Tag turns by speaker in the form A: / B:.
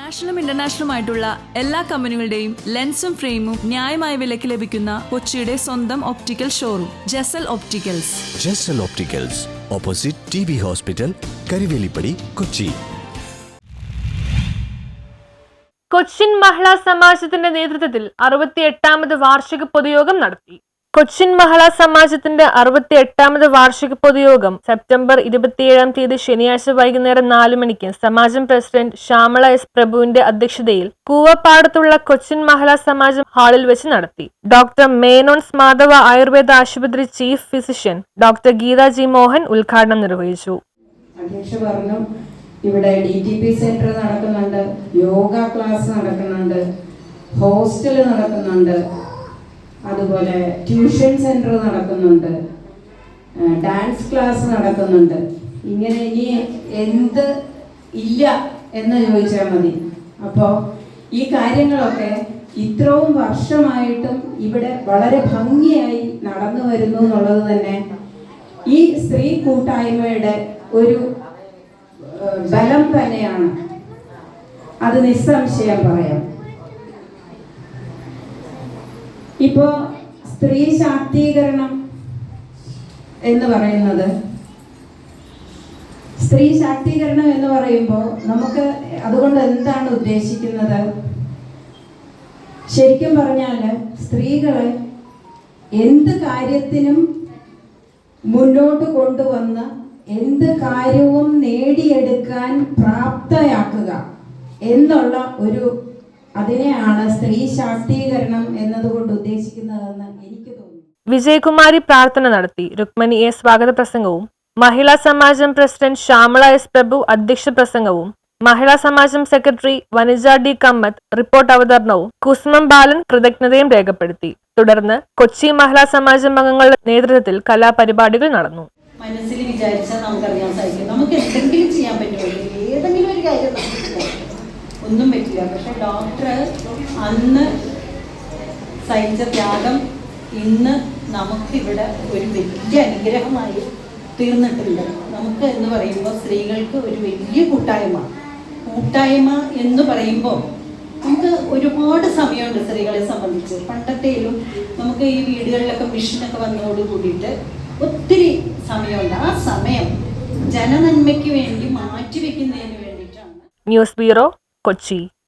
A: നാഷണലും ഇന്റർനാഷണലുമായിട്ടുള്ള എല്ലാ കമ്പനികളുടെയും ലെൻസും ഫ്രെയിമും ന്യായമായ വിലയ്ക്ക് ലഭിക്കുന്ന കൊച്ചിയുടെ സ്വന്തം optical showroom Jesal opticals.
B: Jesal opticals, opposite TB hospital, Karivelippady, Kochi.
C: Cochin Mahila സമാജത്തിന്റെ നേതൃത്വത്തിൽ 68ാമത് വാർഷിക പൊതുയോഗം നടത്തി. കൊച്ചിൻ മഹിളാ സമാജത്തിന്റെ 68ാമത് വാർഷിക പൊതുയോഗം സെപ്റ്റംബർ 27-ാം തീയതി ശനിയാഴ്ച വൈകുന്നേരം 4 മണിക്ക് സമാജം പ്രസിഡന്റ് ശ്യാമള എസ് പ്രഭുവിന്റെ അധ്യക്ഷതയിൽ കൂവപ്പാടത്തുള്ള കൊച്ചിൻ മഹിളാ സമാജം ഹാളിൽ വെച്ച് നടത്തി. ഡോക്ടർ മേനോൻസ് മാധവ ആയുർവേദ ആശുപത്രി chief physician doctor Geetha G Mohan ഉദ്ഘാടനം നിർവഹിച്ചു.
D: ഇവിടെ DTP സെന്റർ നടക്കുന്നുണ്ട്, യോഗ ക്ലാസ് നടക്കുന്നുണ്ട്, ഹോസ്റ്റൽ നടക്കുന്നുണ്ട്, അതുപോലെ ട്യൂഷൻ സെന്റർ നടക്കുന്നുണ്ട്, ഡാൻസ് ക്ലാസ് നടക്കുന്നുണ്ട്. ഇങ്ങനെ ഇനി എന്ത് ഇല്ല എന്ന് ചോദിച്ചാൽ മതി. അപ്പോൾ ഈ കാര്യങ്ങളൊക്കെ ഇത്രയും വർഷമായിട്ടും ഇവിടെ വളരെ ഭംഗിയായി നടന്നു വരുന്നു എന്നുള്ളത് തന്നെ ഈ സ്ത്രീ കൂട്ടായ്മയുടെ ഒരു ബലം തന്നെയാണ്. അത് നിസ്സംശയം പറയാം. ഇപ്പോ സ്ത്രീ ശാക്തീകരണം എന്ന് പറയുമ്പോൾ നമുക്ക് അതുകൊണ്ട് എന്താണ് ഉദ്ദേശിക്കുന്നത്? ശരിക്കും പറഞ്ഞാൽ സ്ത്രീകളെ എന്ത് കാര്യത്തിനും മുന്നോട്ട് കൊണ്ടുവന്ന് എന്ത് കാര്യവും നേടിയെടുക്കാൻ പ്രാപ്തയാക്കുക എന്നുള്ള അതിനെയാണ് സ്ത്രീ ശാക്തീകരണം എന്നതുകൊണ്ട് ഉദ്ദേശിക്കുന്നതെന്ന് എനിക്ക് തോന്നുന്നു.
C: വിജയകുമാരി പ്രാർത്ഥന നടത്തി. രുക്മണി എ സ്വാഗത പ്രസംഗവും മഹിളാ സമാജം പ്രസിഡന്റ് ശ്യാമള എസ് പ്രഭു അധ്യക്ഷ പ്രസംഗവും മഹിളാ സമാജം സെക്രട്ടറി വനിജ ഡി കമ്മത്ത് റിപ്പോർട്ട് അവതരണവും കുസുമം ബാലൻ കൃതജ്ഞതയും രേഖപ്പെടുത്തി. തുടർന്ന് കൊച്ചി മഹിളാ സമാജം അംഗങ്ങളുടെ നേതൃത്വത്തിൽ കലാപരിപാടികൾ നടന്നു.
E: മനസ്സിൽ വിചാരിച്ചാൽ നമുക്കറിയാൻ സാധിക്കും. നമുക്ക് എന്തെങ്കിലും ചെയ്യാൻ പറ്റുമോ? ഏതെങ്കിലും ഒരു കാര്യം ഒന്നും പറ്റില്ല. പക്ഷെ ഡോക്ടർ അന്ന് സഹിച്ച ത്യാഗം ഇന്ന് നമുക്കിവിടെ ഒരു വലിയ അനുഗ്രഹമായി തീർന്നിട്ടുണ്ട്. നമുക്ക് എന്ന് പറയുമ്പോൾ സ്ത്രീകൾക്ക് ഒരു വലിയ കൂട്ടായ്മ എന്ന് പറയുമ്പോൾ നമുക്ക് ഒരുപാട് സമയമുണ്ട് സ്ത്രീകളെ സംബന്ധിച്ച്. പണ്ടത്തേലും നമുക്ക് ഈ വീടുകളിലൊക്കെ മിഷനൊക്കെ വന്നതോട് കൂടിയിട്ട് ഒത്തിരി സമയമുണ്ട്. ആ സമയം ജനനന്മയ്ക്ക് വേണ്ടി മാറ്റിവെക്കുന്നതിന് വേണ്ടിയിട്ടാണ്.
C: News bureau, Kochi.